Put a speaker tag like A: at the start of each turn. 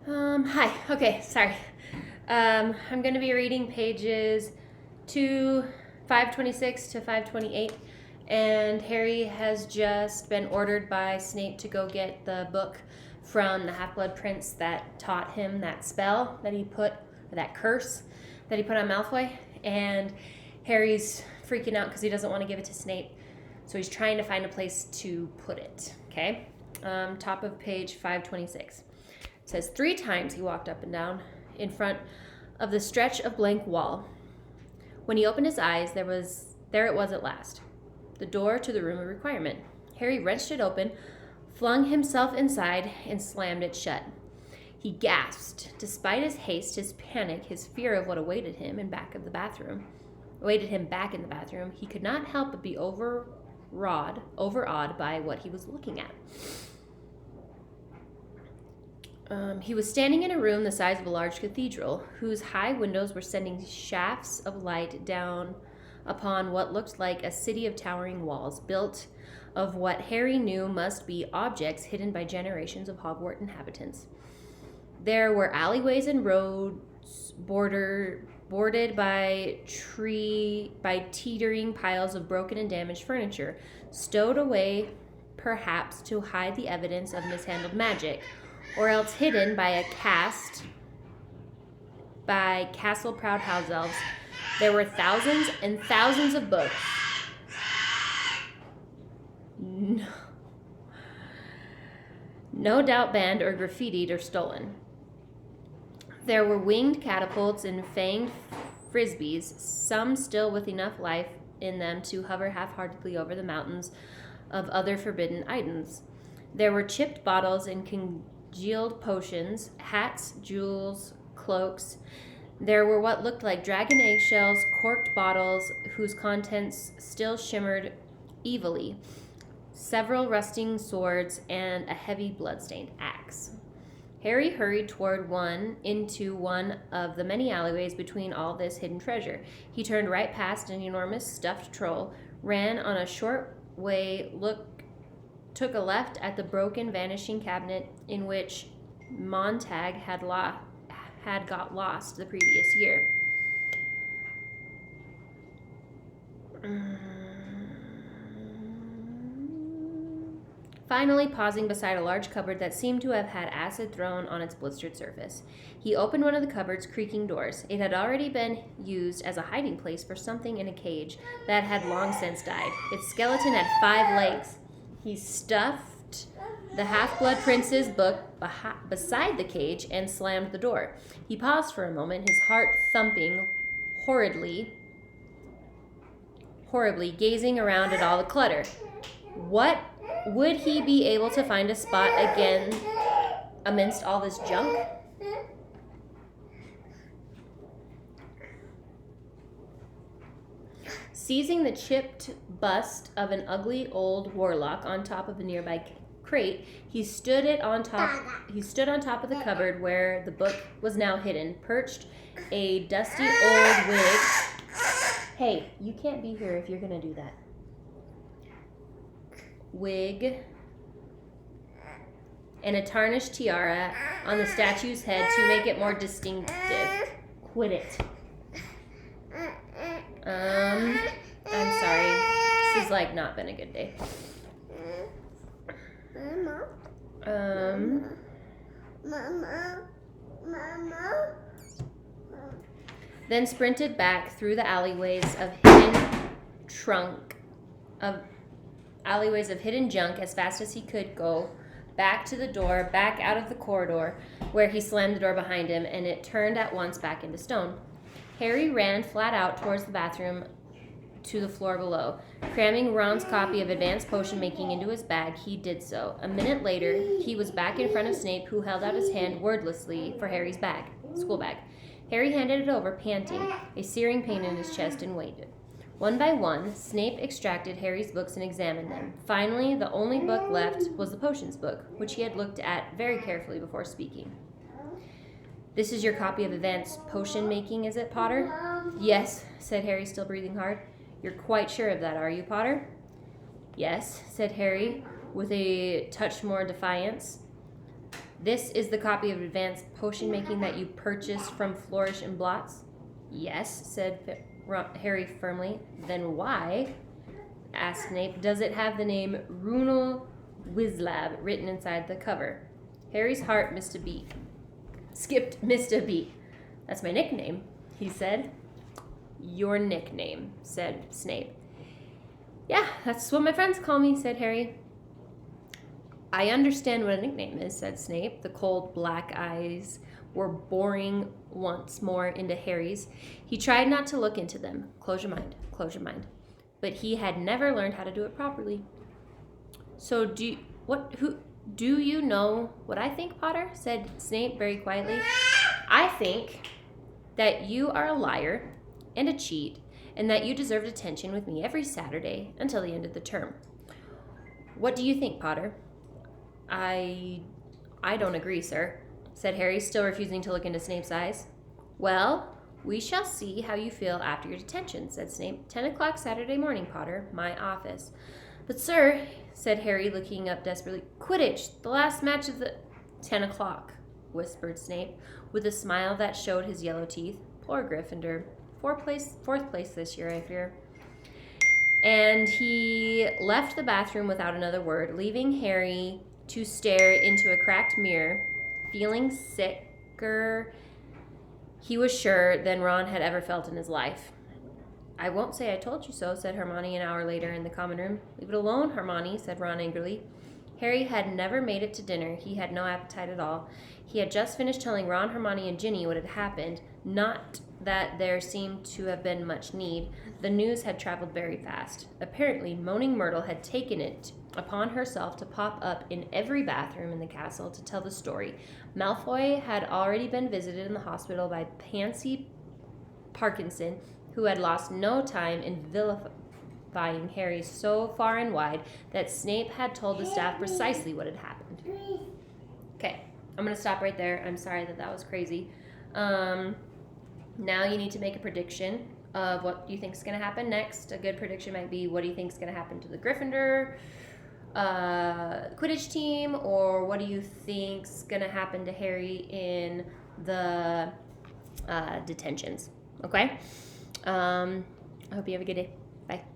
A: Hi. Okay, sorry. I'm going to be reading pages 526 to 528, and Harry has just been ordered by Snape to go get the book from the Half-Blood Prince that taught him that spell that he put, or that curse that he put on Malfoy, and Harry's freaking out because he doesn't want to give it to Snape, so he's trying to find a place to put it, okay? Top of page 526. It says 3 times he walked up and down in front of the stretch of blank wall. When he opened his eyes, there it was at last, the door to the room of requirement. Harry wrenched it open, flung himself inside, and slammed it shut. He gasped. Despite his haste, his panic, his fear of what awaited him back in the bathroom, he could not help but be overawed by what he was looking at. He was standing in a room the size of a large cathedral, whose high windows were sending shafts of light down upon what looked like a city of towering walls, built of what Harry knew must be objects hidden by generations of Hogwarts inhabitants. There were alleyways and roads bordered by teetering piles of broken and damaged furniture, stowed away perhaps to hide the evidence of mishandled magic, or else hidden by castle-proud house elves. There were thousands and thousands of books. No doubt banned or graffitied or stolen. There were winged catapults and fanged frisbees, some still with enough life in them to hover half-heartedly over the mountains of other forbidden items. There were chipped bottles and congealed potions, hats, jewels, cloaks. There were what looked like dragon eggshells, corked bottles whose contents still shimmered evilly, several rusting swords, and a heavy blood-stained axe. Harry hurried into one of the many alleyways between all this hidden treasure. He turned right past an enormous stuffed troll, ran on a short way, took a left at the broken vanishing cabinet in which Montag had got lost the previous year. Finally, pausing beside a large cupboard that seemed to have had acid thrown on its blistered surface, he opened one of the cupboard's creaking doors. It had already been used as a hiding place for something in a cage that had long since died. Its skeleton had 5 legs. He stuffed the Half-Blood Prince's book beside the cage and slammed the door. He paused for a moment, his heart thumping horribly, gazing around at all the clutter. What would he be able to find a spot again amidst all this junk? Seizing the chipped bust of an ugly old warlock on top of a nearby crate, he stood on top of the cupboard where the book was now hidden, perched a dusty old wig. Hey, you can't be here if you're gonna do that. Wig and a tarnished tiara on the statue's head to make it more distinctive. Quit it. I'm sorry. This has not been a good day. Then sprinted back through the alleyways of hidden junk as fast as he could go, back to the door, back out of the corridor, where he slammed the door behind him, and it turned at once back into stone. Harry ran flat out towards the bathroom to the floor below. Cramming Ron's copy of Advanced Potion Making into his bag, he did so. A minute later, he was back in front of Snape, who held out his hand wordlessly for Harry's school bag. Harry handed it over, panting, a searing pain in his chest, and waited. One by one, Snape extracted Harry's books and examined them. Finally, the only book left was the potions book, which he had looked at very carefully before speaking. "This is your copy of Advanced Potion Making, is it, Potter?" "Yes," said Harry, still breathing hard. "You're quite sure of that, are you, Potter?" "Yes," said Harry, with a touch more defiance. This is the copy of advanced potion making that you purchased from Flourish and Blots? Yes, said Harry firmly. Then why, asked Snape, does it have the name Runel Wizlab written inside the cover? Harry's heart missed a beat. Missed a beat. That's my nickname, he said. Your nickname, said Snape. Yeah, that's what my friends call me, said Harry. I understand what a nickname is, said Snape. The cold black eyes were boring once more into Harry's. He tried not to look into them. Close your mind, close your mind. But he had never learned how to do it properly. So do you know what I think, Potter? Said Snape very quietly. I think that you are a liar and a cheat, and that you deserve detention with me every Saturday until the end of the term. What do you think, Potter? I don't agree, sir, said Harry, still refusing to look into Snape's eyes. Well, we shall see how you feel after your detention, said Snape. 10 o'clock Saturday morning, Potter, my office. But, sir, said Harry, looking up desperately. Quidditch, the last match of the... 10 o'clock, whispered Snape, with a smile that showed his yellow teeth. Poor Gryffindor. Fourth place this year, I fear. And he left the bathroom without another word, leaving Harry to stare into a cracked mirror, feeling sicker, he was sure, than Ron had ever felt in his life. I won't say I told you so, said Hermione an hour later in the common room. Leave it alone, Hermione, said Ron angrily. Harry had never made it to dinner. He had no appetite at all. He had just finished telling Ron, Hermione, and Ginny what had happened. Not that there seemed to have been much need. The news had traveled very fast. Apparently, Moaning Myrtle had taken it upon herself to pop up in every bathroom in the castle to tell the story. Malfoy had already been visited in the hospital by Pansy Parkinson, who had lost no time in vilifying Harry so far and wide that Snape had told the staff precisely what had happened. Okay, I'm going to stop right there. I'm sorry that was crazy. Now you need to make a prediction of what you think is going to happen next. A good prediction might be, what do you think is going to happen to the Gryffindor Quidditch team, or what do you think's going to happen to Harry in the detentions? Okay? I hope you have a good day. Bye.